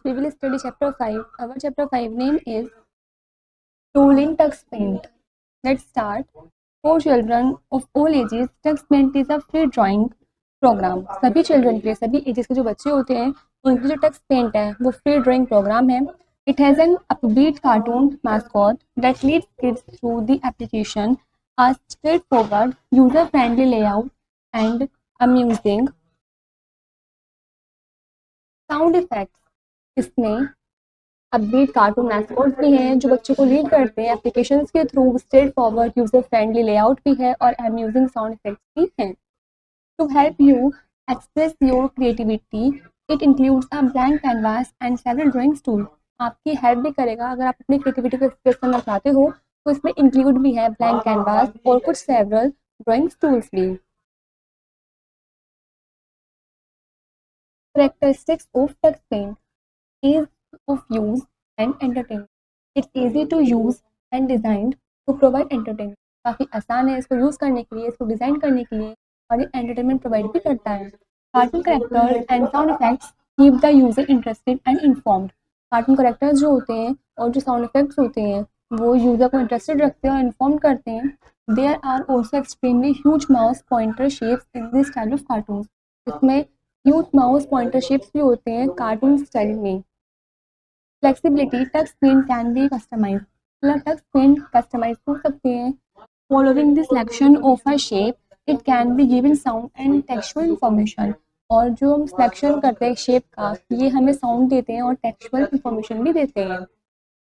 we will study chapter 5. Our chapter 5 name is Tool in Tux Paint. Let's start. For children of all ages, Tux Paint is a free drawing program. सभी children के लिए, सभी ages के जो बच्चे होते हैं उनके जो Tux Paint है वो free drawing program है. It has an upbeat cartoon mascot that leads kids through the application, a straightforward, user-friendly layout and amusing sound effects. इसमें अपबीट कार्टून मैस्कॉट भी हैं जो बच्चों को लीड करते हैं. एप्लीकेशंस के through straightforward user friendly layout भी है और अम्यूजिंग साउंड इफेक्ट्स भी हैं. To help you express your creativity it includes a blank canvas and several drawing tool. आपकी हेल्प भी करेगा अगर आप अपनी क्रिएटिविटी को एक्सप्रेस करना चाहते हो तो इसमें इंक्लूड भी है ब्लैंक कैनवास और कुछ सेवरल ड्राइंग टूल्स भी. Characteristics of Tux Paint. Ease of use and entertainment. It's easy to use and designed to provide entertainment. काफ़ी आसान है इसको यूज़ करने के लिए, इसको डिज़ाइन करने के लिए और ये एंटरटेनमेंट प्रोवाइड भी करता है. Cartoon characters and sound effects keep the user interested and informed. Cartoon characters जो होते हैं और जो साउंड इफेक्ट्स होते हैं वो यूज़र को इंटरेस्टेड रखते हैं और इन्फॉर्म करते हैं. There are also extremely huge mouse pointer shapes in this style of cartoon. इसमें ह्यूज माउस पॉइंटर शेप्स भी होते हैं कार्टून स्टाइल में. Flexibility, Tux Paint can be customized. Tux Paint customize हो सकते हैं. Following the selection of a shape, it can be given sound and textual information. और जो हम सिलेक्शन करते हैं शेप का ये हमें साउंड देते हैं और टेक्सचुअल इंफॉर्मेशन भी देते हैं.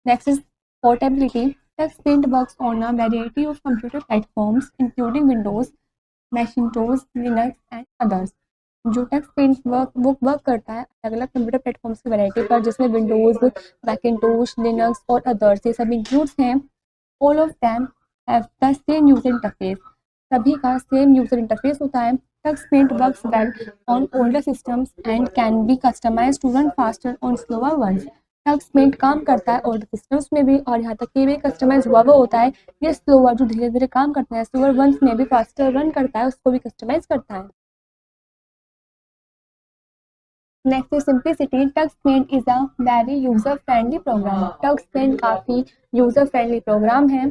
Next is portability. Tux Paint works on a variety of computer platforms including Windows, Macintosh, Linux and others. जो Tux Paint वर्क करता है अलग अलग कंप्यूटर प्लेटफॉर्म्स की वैरायटी पर जिसमें विंडोज़, मैकिंटोश, लिनक्स और अदर्स ये सभी इंक्लूड्स हैं. All of them have the same user interface. सभी का सेम यूजर इंटरफेस होता है. Tux Paint works well on older systems and can be customized to run faster on slower ones. Tux Paint काम करता है older systems में भी और यहाँ तक कि भी कस्टमाइज हुआ वो होता है. ये स्लोअर जो धीरे धीरे काम करते हैं स्लोअर वंस में भी फास्टर रन करता है उसको भी कस्टमाइज करता है. Next is simplicity. Tux Paint is a very user friendly program. Tux Paint काफ़ी यूजर फ्रेंडली प्रोग्राम है.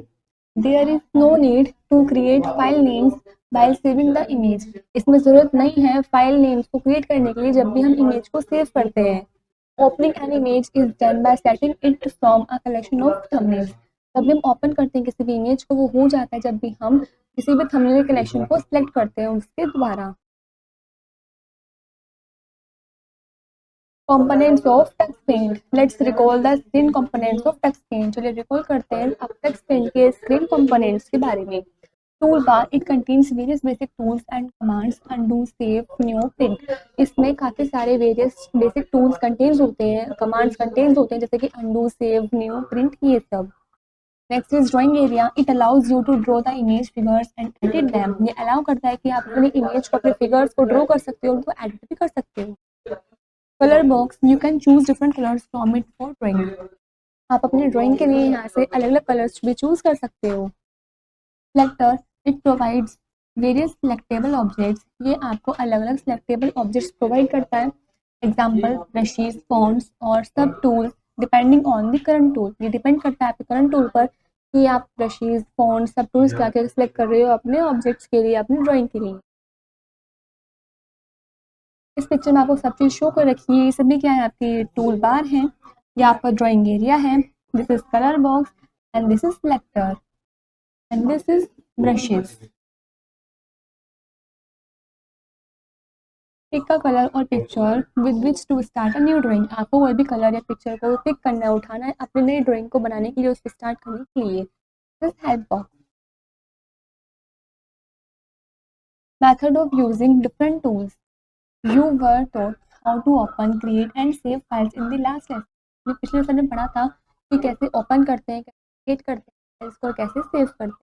There is no need to create file names by saving the image. इसमें ज़रूरत नहीं है फाइल नेम्स को create करने के लिए जब भी हम इमेज को सेव करते हैं. Opening an image is done by setting it from a collection of thumbnails. जब भी हम ओपन करते हैं किसी भी इमेज को वो हो जाता है जब भी हम किसी भी थंबनेल कलेक्शन को सिलेक्ट करते हैं उसके द्वारा. Components of Tux Paint. Let's recall the screen components of Tux Paint. चलिए रिकॉल करते हैं अब Tux Paint के स्क्रीन components के बारे में. Tool bar. It contains various basic tools and commands. Undo, save, new, print. इसमें काफ़ी सारे various basic tools contains होते हैं, commands contains होते हैं जैसे कि undo, save, new, print ये सब. Next is drawing area. It allows you to draw the image figures and edit them. ये अलाउ करता है कि आप अपनी इमेज को अपने फिगर्स को ड्रॉ कर सकते हो और उनको एडिट भी कर सकते हो. Colour box. You can choose different colours from it for drawing. आप अपनी ड्राइंग के लिए यहाँ से अलग अलग कलर्स भी चूज कर सकते हो. Selector. It provides various selectable objects. ये आपको अलग अलग सिलेक्टेबल ऑब्जेक्ट्स प्रोवाइड करता है. एग्जाम्पल ब्रशेज, फॉन्ट्स और सब tools depending on the current tool. ये डिपेंड करता है आपके करंट टूल पर कि आप ब्रशेज, फॉन्ट्स, सब टूल्स क्या क्या सिलेक्ट कर रहे हो अपने ऑब्जेक्ट्स के लिए अपनी ड्राइंग के लिए. इस पिक्चर में आपको सब चीज़ शो कर रखी है. ये सभी क्या है आपकी टूल बार है. ये आपका ड्राइंग एरिया है. This is colour box and this is selector and this is brushes. Pick का कलर और picture with which to start a new drawing. आपको कोई भी कलर या पिक्चर को पिक करना है, उठाना है अपनी नई ड्राइंग को बनाने के लिए, उसको स्टार्ट करने के लिए. This help box. Method of using different tools. You were taught how to open, create and save files in the last lesson. हमने पिछले लेसन में पढ़ा था कि कैसे ओपन करते हैं, कैसे क्रिएट करते हैं फाइल्स को और कैसे सेव करते हैं.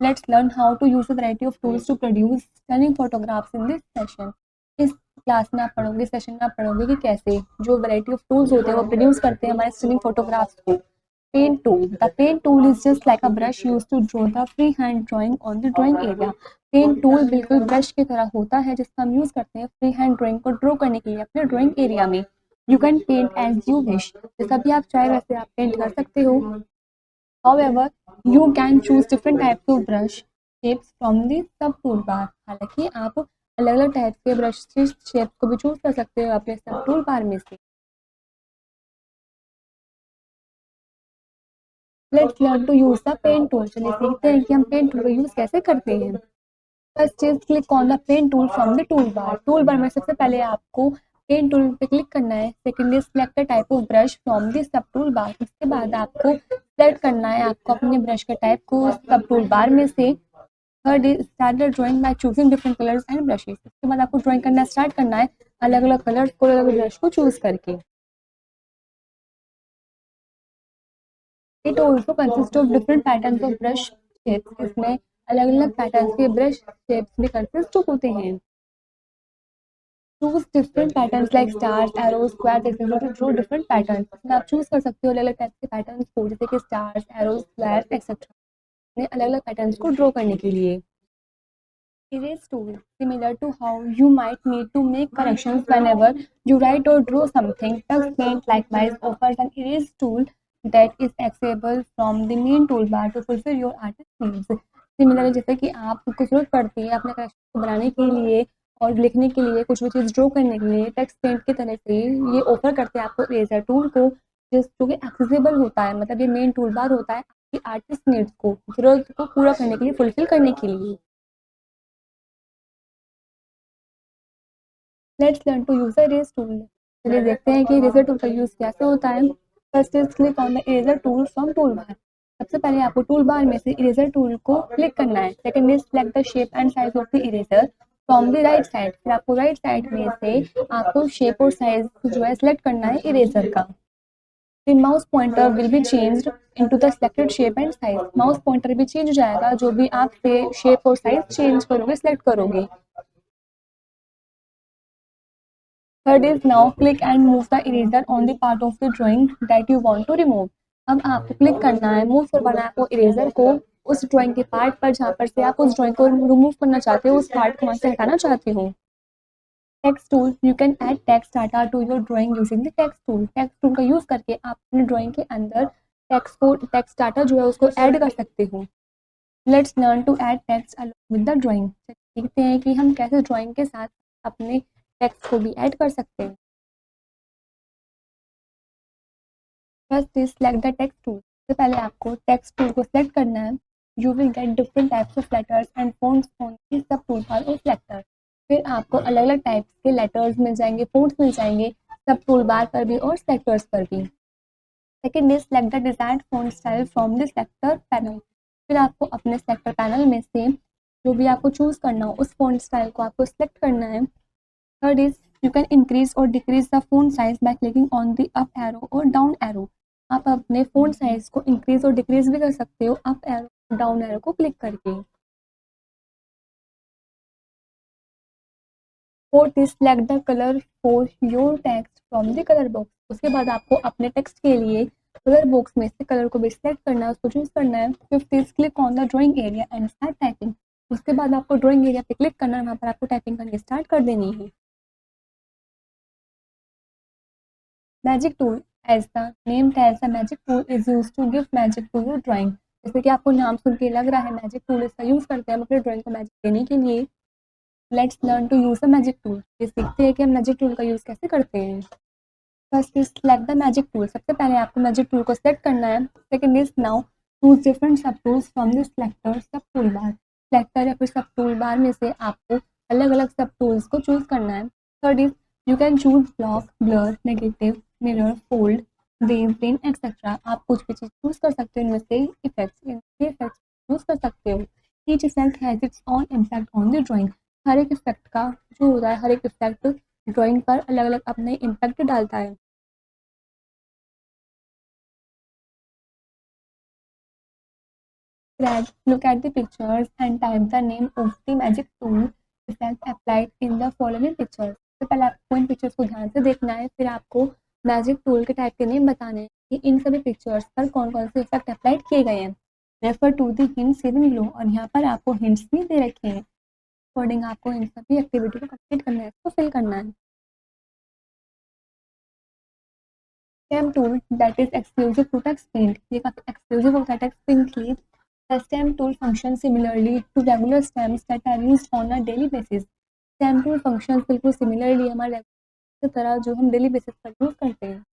Let's learn how to use a variety of tools to produce stunning photographs in this session. इस क्लास में आप पढ़ोगे, सेशन में आप पढ़ोगे कि कैसे जो वैरायटी ऑफ टूल्स होते हैं वो प्रोड्यूस करते हैं हमारे स्टनिंग फोटोग्राफ्स को. Paint tool. The paint tool is just like a brush used to draw the freehand drawing on the drawing area. Paint tool बिल्कुल ब्रश की तरह होता है जिसका हम यूज़ करते हैं फ्री हैंड ड्राइंग को ड्रॉ करने के लिए अपने ड्राइंग एरिया में. You can paint as you wish, जैसा भी आप चाहे वैसे आप पेंट कर सकते हो। However you can choose different types of brush shapes from the sub tool bar, हालांकि आप अलग अलग टाइप के ब्रश शेप्स को भी चूज कर सकते हो अपने सब टूल बार में से। Let's learn to use the pen tool, चलिए सीखते हैं कि हम पेन टूल का यूज कैसे करते हैं। First is click on the pen tool from the tool bar, tool bar में सबसे पहले आपको पेन टूल पे क्लिक करना है। Second is select type of brush from the sub tool bar, उसके बाद आपको सेलेक्ट करना है आपको अपने ब्रश के टाइप को सब टूल बार में से। Third is start the drawing by choosing different colours and brushes, उसके बाद आपको ड्राइंग करना स्टार्ट करना है अलग अलग कलर्स को अलग अलग ब्रश को चूज करके। It also consist of different patterns of brush shapes, इसमें अलग अलग पैटर्न्स के ब्रश शेप्स भी कंसिस्ट होते हैं। Choose different patterns like stars arrows square etcetera to draw different patterns, आप चूज कर सकते हो अलग अलग टाइप के पैटर्न्स को, जैसे कि स्टार्स एरोज स्क्वायर एक्सेट्रा, अलग अलग पैटर्न्स को ड्रॉ करने के लिए। Erase tool, similar to how you might need to make corrections whenever you write or draw something. Tux Paint likewise offers an erase tool that is accessible from the main toolbar to fulfill your artist needs. Similarly, जैसे कि आपको जरूरत पड़ती है अपने correction को बनाने के लिए और लिखने के लिए, कुछ भी चीज़ ड्रॉ करने के लिए, टेक्स्ट पेंट की तरह से ये ऑफर करते हैं आपको इरेजर टूल को, जो कि एक्सेसिबल होता है, मतलब ये मेन टूल बार होता है आपकी आर्टिस्ट नीड्स को, जरूरत को पूरा करने के लिए, फुलफिल करने के लिए। Let's learn to use the erase tool, चलिए देखते हैं कि इरेजर टूल का यूज कैसे होता है। First is click on the eraser tool from tool bar, सबसे पहले आपको टूल बार में से इरेजर टूल को क्लिक करना है। Second is select the shape and size of the eraser from the right side, फिर आपको राइट साइड में से आपको शेप और साइज जो है सिलेक्ट करना है इरेजर का। फिर mouse pointer will be changed into the selected shape and size, mouse pointer भी चेंज हो जाएगा जो भी आप शेप और साइज चेंज करोगे, सिलेक्ट करोगे। Third is now click and move the eraser on the part of the drawing that you want to remove. अब आपको क्लिक करना है, मूव करवाना है आपको इरेजर को उस ड्राइंग के पार्ट पर जहाँ पर से आप उस ड्राइंग को रिमूव करना चाहते हो, उस पार्ट को वहाँ से हटाना चाहते हो। Text tool, you can add text data to your drawing using the text tool, text tool का यूज करके आप अपनी ड्राइंग के अंदर टेक्स्ट डाटा जो है उसको ऐड कर सकते हो। Let's learn to add text along with the drawing, सीखते हैं कि हम कैसे ड्राइंग के साथ अपने टेक्स्ट को भी ऐड कर सकते हैं। First is select the text tool, सबसे पहले आपको टेक्स्ट टूल को सिलेक्ट करना है। You will get different types of letters and fonts on the sub tool bar और सिलेक्टर, फिर आपको अलग अलग टाइप्स के लेटर्स मिल जाएंगे, फोन्ट्स मिल जाएंगे सब टूल बार पर भी और सिलेक्टर्स पर भी। Second is select the desired font style from the selector panel, फिर आपको अपने सिलेक्टर पैनल में से जो भी आपको चूज करना हो उस फोंट स्टाइल को आपको सिलेक्ट करना है। Third is you can increase और decrease the font size by clicking on the up arrow और डाउन एरो, आप अपने फोन साइज को इंक्रीज और डिक्रीज भी कर सकते हो अप एरो डाउन एरो को क्लिक करके। Fourth is select the colour for your text from the colour box, उसके बाद आपको अपने टेक्स्ट के लिए कलर बॉक्स में से कलर को भी सिलेक्ट करना है, उसको चूज करना है। Fifth is click on the drawing area and start typing, उसके बाद आपको ड्राइंग एरिया पे क्लिक करना है, वहाँ पर आपको टाइपिंग करनी स्टार्ट कर देनी है। Magic tool, as the name tells the magic tool is used to give magic to your drawing, जैसे कि आपको नाम सुन के लग रहा है मैजिक टूल इसका यूज़ करते हैं हम अपने ड्राइंग को मैजिक देने के लिए। Let's learn to use the magic tool, ये सीखते हैं कि हम मैजिक टूल का यूज़ कैसे करते हैं। First is select the magic tool, सबसे पहले आपको मैजिक टूल को सेलेक्ट करना है। Second is now choose different सब टूल्स फ्रॉम द सिलेक्टर सब टूल बार, सिलेक्टर या फिर सब टूल बार में से आपको अलग अलग सब टूल्स को चूज करना है। Third is you can choose block blur negative mirror fold wave plane etcetera, आप कुछ भी चीज़ चूज कर सकते हो, इनमें से इफेक्ट्स चूज कर सकते हो। Each effect has its own impact on the drawing, हर एक इफेक्ट का जो होता है, हर एक इफेक्ट ड्राइंग पर अलग अलग अपने इम्पैक्ट डालता है। Grab, look at the pictures and type the name of the magic tool effect applied in the following pictures. तो पहले आपको इन पिक्चर्स को ध्यान से देखना है, फिर आपको मैजिक टूल के टाइप के नेम बताने हैं कि इन सभी पिक्चर्स पर कौन कौन से इफेक्ट अप्लाइड किए गए हैं। Refer to the hints given below, और यहाँ पर आपको हिंट्स भी दे रखे हैं, अकॉर्डिंग आपको इन सभी एक्टिविटी को कंप्लीट करना है, इसको फिल करना है। Stamp tool that is exclusive to Tux Paint, ये काफ़ी एक्सक्लूसिव होता है टेक्स्ट पेंट के लिए। The stamp tool function similarly to regular stamps that are used on a daily basis. Stamp tool function बिल्कुल सिमिलरली हमारे की तरह जो हम डेली बेसिस पर यूज़ करते हैं।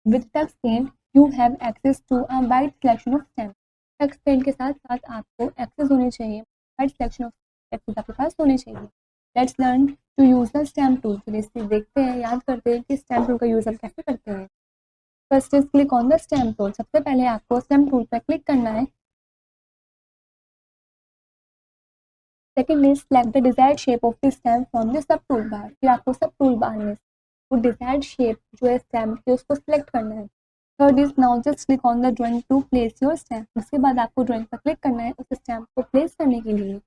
With Tux Paint you have access to a wide selection of stamps. Tux Paint के साथ साथ आपको एक्सेस होने चाहिए, वाइड सिलेक्शन ऑफ टेक्स्ट आपके पास होने चाहिए। Let's learn to use the stamp tool. चलिए इससे देखते हैं, याद करते हैं कि स्टैम्प टूल का यूज़ हम कैसे करते हैं। First is click on the stamp tool. सबसे पहले आपको स्टैम्प टूल पर क्लिक करना है। Second is select the desired shape of the stamp from the sub tool bar. फिर आपको सब टूल बार में वो डिजायर्ड शेप जो है स्टैम्प की उसको सिलेक्ट करना है। Third is now just click on the drawing to place your stamp. उसके बाद आपको ड्राइंग पर क्लिक करना है उस स्टैम्प को प्लेस करने के लिए।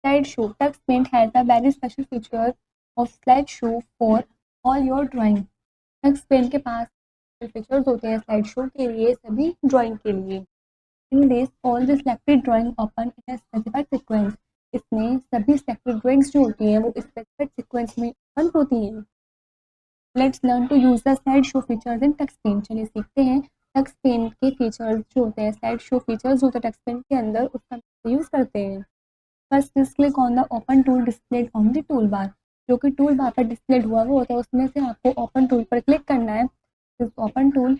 Slideshow. TuxPaint has a very special feature of slideshow for all your drawing. TuxPaint के पास फीचर्स होते हैं स्लाइड शो के लिए, सभी ड्राइंग के लिए। In this all the selected drawing open in a specified sequence. इसमें सभी सिलेक्टेड ड्राइंग्स जो होती हैं वो स्पेसिफाइड सीक्वेंस में ओपन होती हैं। Let's learn to use the slide show features in TuxPaint। चलिए सीखते हैं TuxPaint के फीचर्स जो होते हैं, स्लाइड शो फीचर्स जो होते हैं TuxPaint के अंदर, उसका यूज़ करते हैं। First is click on the open tool displayed on the tool बार। जो कि टूल बार पर डिस्प्लेड हुआ वो होता है, उसमें से आपको ओपन टूल पर क्लिक करना है। Open tool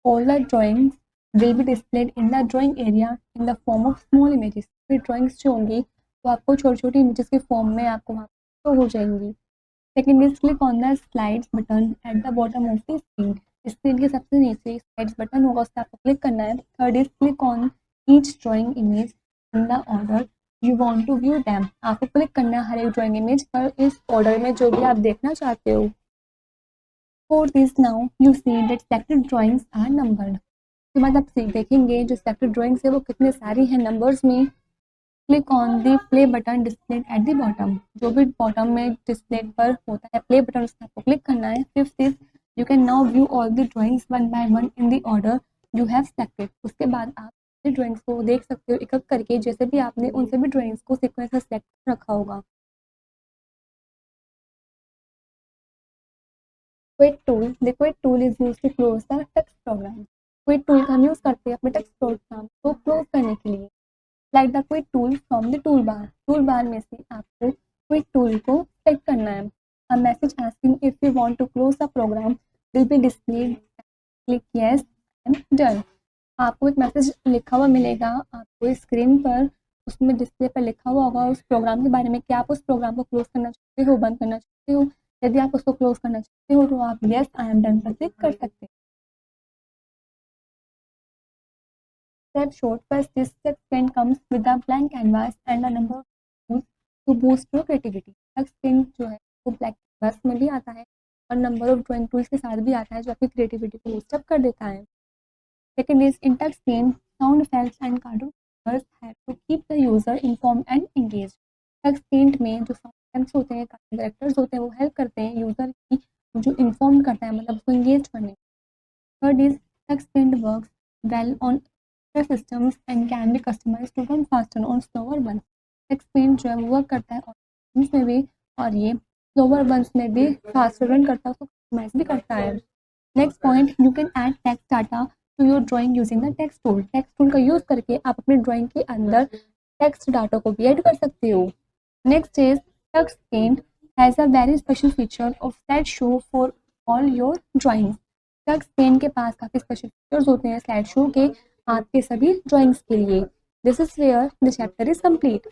all the drawings will be displayed in the drawing area in the form of small images। फिर ड्राइंग्स जो होंगी तो आपको छोटी छोटी इमेजेस के फॉर्म में आपको वहाँ शो हो जाएंगी। Second is click on the slides button at the bottom of the screen. Screen के सबसे नीचे स्लाइड्स बटन होगा, उस पर आपको क्लिक करना है। Third is click on each drawing image in the order you want to view them. आपको क्लिक करना है हर एक ड्राइंग इमेज पर इस ऑर्डर में जो भी आप देखना चाहते हो। Fourth is now you see that selected drawings are numbered. उसके बाद आप देखेंगे जो सेलेक्टेड ड्राइंग्स है वो कितने सारी हैं नंबर्स में। Click on the play button displayed at the bottom. जो भी बॉटम में डिस्प्ले पर होता है प्ले बटन, उसको आपको क्लिक करना है। Fifth is you can now view all the drawings one by one in the order you have selected. उसके बाद आप ड्राइंग्स को देख सकते हो एक एक करके, जैसे भी आपने उन सभी ड्राइंग्स को सीक्वेंस में सेलेक्ट रखा होगा। Quit tool. The quit tool is use to close the Tux program. Quit tool का हम यूज़ करते हैं अपने टेक्स्ट प्रोग्राम को क्लोज करने के लिए। Click the quit tool from the tool bar. Tool bar में से आपको क्विक टूल को सेलेक्ट करना है। A message asking if you want to close the program will be displayed. Click yes and done. आपको एक मैसेज लिखा हुआ मिलेगा आपको स्क्रीन पर, उसमें डिस्प्ले पर लिखा हुआ होगा उस प्रोग्राम के बारे में कि आप उस प्रोग्राम को क्लोज करना चाहते हो, बंद करना चाहते हो। यदि आप उसको क्लोज करना चाहते हो तो आप यस आई एम डन पर क्लिक कर सकते हैं। Step short, first this TuxPaint comes with a blank canvas and a number of tools to boost your creativity। TuxPaint जो है वो ब्लैक कैनवास में भी आता है और नंबर ऑफ ड्राइंग टूल्स के साथ भी आता है जो आपकी क्रिएटिविटी को बूस्ट अप कर देता है। Second is in TuxPaint sound effects and cartoon have to keep the user informed and engaged. TuxPaint में जो साउंड इफेक्ट्स होते हैं, कार्टून कैरेक्टर्स होते हैं, वो हेल्प करते हैं यूजर की, जो इन्फॉर्म करता है मतलब उसको एंगेज करने। Third is TuxPaint works well on systems and can be customized to run faster on slower ones। TuxPaint जो है वो वर्क करता है और में भी, और ये slower ones में भी फास्टर रन करता है, उसको कस्टमाइज भी करता है। Next point, you can add text data to your drawing using the text tool. Text tool का यूज़ करके आप अपनी ड्राइंग के अंदर टेक्स्ट डाटा को भी ऐड कर सकते हो। Next is TuxPaint has a very special feature of slide show for all your drawings. TuxPaint के पास काफ़ी स्पेशल फीचर्स होते हैं स्लाइड शो के आपके सभी ड्राइंग्स के लिए। This is where the chapter is complete.